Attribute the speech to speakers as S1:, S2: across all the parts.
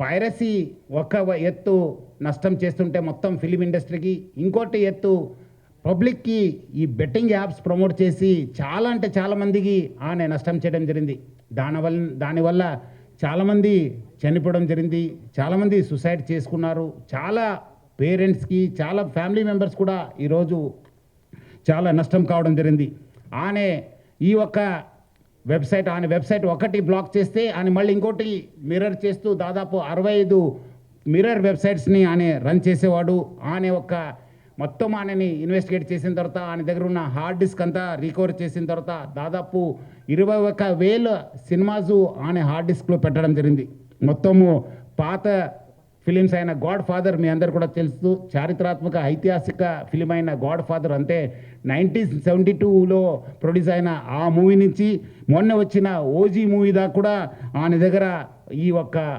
S1: Piracy ఒక ఎత్తు నష్టం చేస్తుంటే మొత్తం ఫిలిం ఇండస్ట్రీకి, ఇంకోటి ఎత్తు పబ్లిక్కి ఈ బెట్టింగ్ యాప్స్ ప్రమోట్ చేసి చాలా అంటే చాలామందికి ఆమె నష్టం చేయడం జరిగింది. దానివల్ల చాలామంది చనిపోవడం జరిగింది, చాలామంది సూసైడ్ చేసుకున్నారు. చాలా పేరెంట్స్కి, చాలా ఫ్యామిలీ మెంబర్స్ కూడా ఈరోజు చాలా నష్టం కావడం జరిగింది. ఆమె ఈ ఒక్క వెబ్సైట్ ఒకటి బ్లాక్ చేస్తే ఆయన మళ్ళీ ఇంకోటి మిర్రర్ చేస్తూ దాదాపు 65 మిర్రర్ వెబ్సైట్స్ని ఆయన రన్ చేసేవాడు. ఆయన మొత్తం ఆయనని ఇన్వెస్టిగేట్ చేసిన తర్వాత ఆయన దగ్గర ఉన్న హార్డ్ డిస్క్ అంతా రికవర్ చేసిన తర్వాత దాదాపు 21,000 సినిమాసు ఆయన హార్డ్ డిస్క్లో పెట్టడం జరిగింది. మొత్తము పాత ఫిలిమ్స్ అయిన గాడ్ ఫాదర్ మీ అందరు కూడా తెలుసు, చారిత్రాత్మక ఐతిహాసిక ఫిలిం అయిన గాడ్ ఫాదర్ అంటే 1972లో ప్రొడ్యూస్ అయిన ఆ మూవీ నుంచి మొన్న వచ్చిన ఓజీ మూవీ దాకా కూడా ఆయన దగ్గర ఈ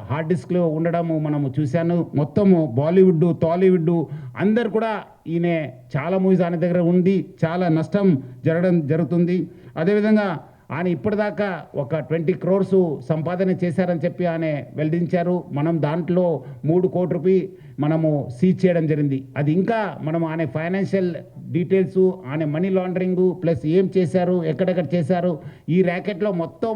S1: హార్డ్ డిస్క్లో ఉండడము మనము చూశాను. మొత్తము బాలీవుడ్, టాలీవుడ్ అందరు కూడా ఈయన చాలా మూవీస్ ఆయన దగ్గర ఉండి చాలా నష్టం జరుగుతుంది. అదేవిధంగా ఆయన ఇప్పటిదాకా 20 crores సంపాదన చేశారని చెప్పి ఆయన వెల్లడించారు. మనం దాంట్లో 3 కోట్ల రూపాయలు మనము సీజ్ చేయడం జరిగింది. అది ఇంకా మనం ఆయన ఫైనాన్షియల్ డీటెయిల్స్, ఆయన మనీ లాండరింగ్ ప్లస్ ఏం చేశారు, ఎక్కడెక్కడ చేశారు, ఈ ర్యాకెట్లో మొత్తం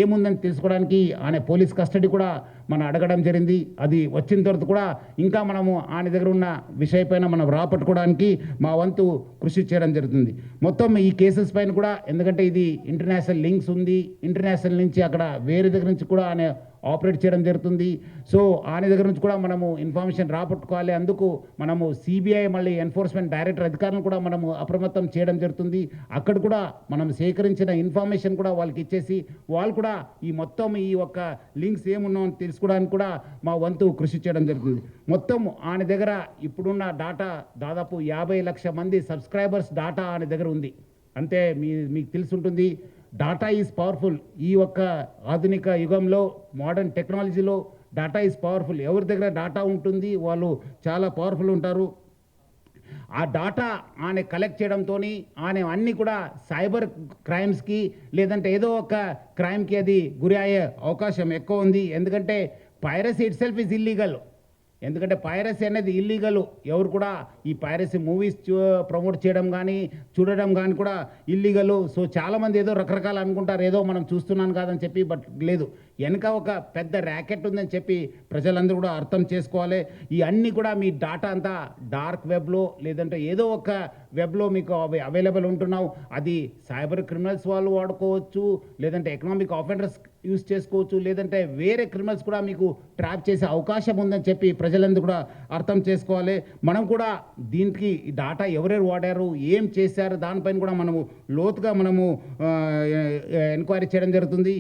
S1: ఏముందని తెలుసుకోవడానికి ఆయన పోలీస్ కస్టడీ కూడా మనం అడగడం జరిగింది. అది వచ్చిన తర్వాత కూడా ఇంకా మనము ఆయన దగ్గర ఉన్న విషయపైన మనం రాపట్టుకోవడానికి మా వంతు కృషి చేయడం జరుగుతుంది. మొత్తం ఈ కేసెస్ పైన కూడా, ఎందుకంటే ఇది ఇంటర్నేషనల్ లింక్స్ ఉంది, ఇంటర్నేషనల్ నుంచి అక్కడ వేరే దగ్గర నుంచి కూడా ఆయన ఆపరేట్ చేయడం జరుగుతుంది. సో ఆయన దగ్గర నుంచి కూడా మనము ఇన్ఫర్మేషన్ రాబట్టుకోవాలి. అందుకు మనము సిబిఐ మళ్ళీ ఎన్ఫోర్స్మెంట్ డైరెక్టర్ అధికారులను కూడా మనము అప్రమత్తం చేయడం జరుగుతుంది. అక్కడ కూడా మనం సేకరించిన ఇన్ఫర్మేషన్ కూడా వాళ్ళకి ఇచ్చేసి వాళ్ళు కూడా ఈ మొత్తం ఈ లింక్స్ ఏమున్నాయని తెలుసుకోవడానికి కూడా మా వంతు కృషి చేయడం జరుగుతుంది. మొత్తం ఆయన దగ్గర ఇప్పుడున్న డాటా దాదాపు 50 లక్షల మంది సబ్స్క్రైబర్స్ డాటా ఆయన దగ్గర ఉంది. అంటే మీకు తెలుసుంటుంది, డాటా ఈజ్ పవర్ఫుల్. ఈ ఆధునిక యుగంలో, మోడర్న్ టెక్నాలజీలో డాటా ఈజ్ పవర్ఫుల్. ఎవరి దగ్గర డాటా ఉంటుంది వాళ్ళు చాలా పవర్ఫుల్ ఉంటారు. ఆ డాటా ఆయన కలెక్ట్ చేయడంతో ఆయన అన్నీ కూడా సైబర్ క్రైమ్స్కి లేదంటే ఏదో క్రైమ్కి అది గురి అయ్యే అవకాశం ఎక్కువ ఉంది. ఎందుకంటే piracy it self is illegal. ఎందుకంటే పైరసీ అనేది ఇల్లీగల్. ఎవరు కూడా ఈ పైరసీ మూవీస్ ప్రమోట్ చేయడం కానీ చూడడం కానీ కూడా ఇల్లీగల్. సో చాలామంది ఏదో రకరకాలు అనుకుంటారు, ఏదో మనం చూస్తున్నాను కాదని చెప్పి, బట్ లేదు, వెనక పెద్ద ర్యాకెట్ ఉందని చెప్పి ప్రజలందరూ కూడా అర్థం చేసుకోవాలి. ఈ అన్నీ కూడా మీ డాటా అంతా డార్క్ వెబ్లో లేదంటే ఏదో వెబ్లో మీకు అవైలబుల్ ఉంటున్నావు. అది సైబర్ క్రిమినల్స్ వాళ్ళు వాడుకోవచ్చు, లేదంటే ఎకనామిక్ ఆఫెండర్స్ యూజ్ చేసుకోవచ్చు, లేదంటే వేరే క్రిమినల్స్ కూడా మీకు ట్రాప్ చేసే అవకాశం ఉందని చెప్పి ప్రజలందరూ కూడా అర్థం చేసుకోవాలి. మనం కూడా దీనికి డాటా ఎవరెవరు వాడారు, ఏం చేశారు, దానిపైన కూడా మనము లోతుగా మనము ఎంక్వైరీ చేయడం జరుగుతుంది.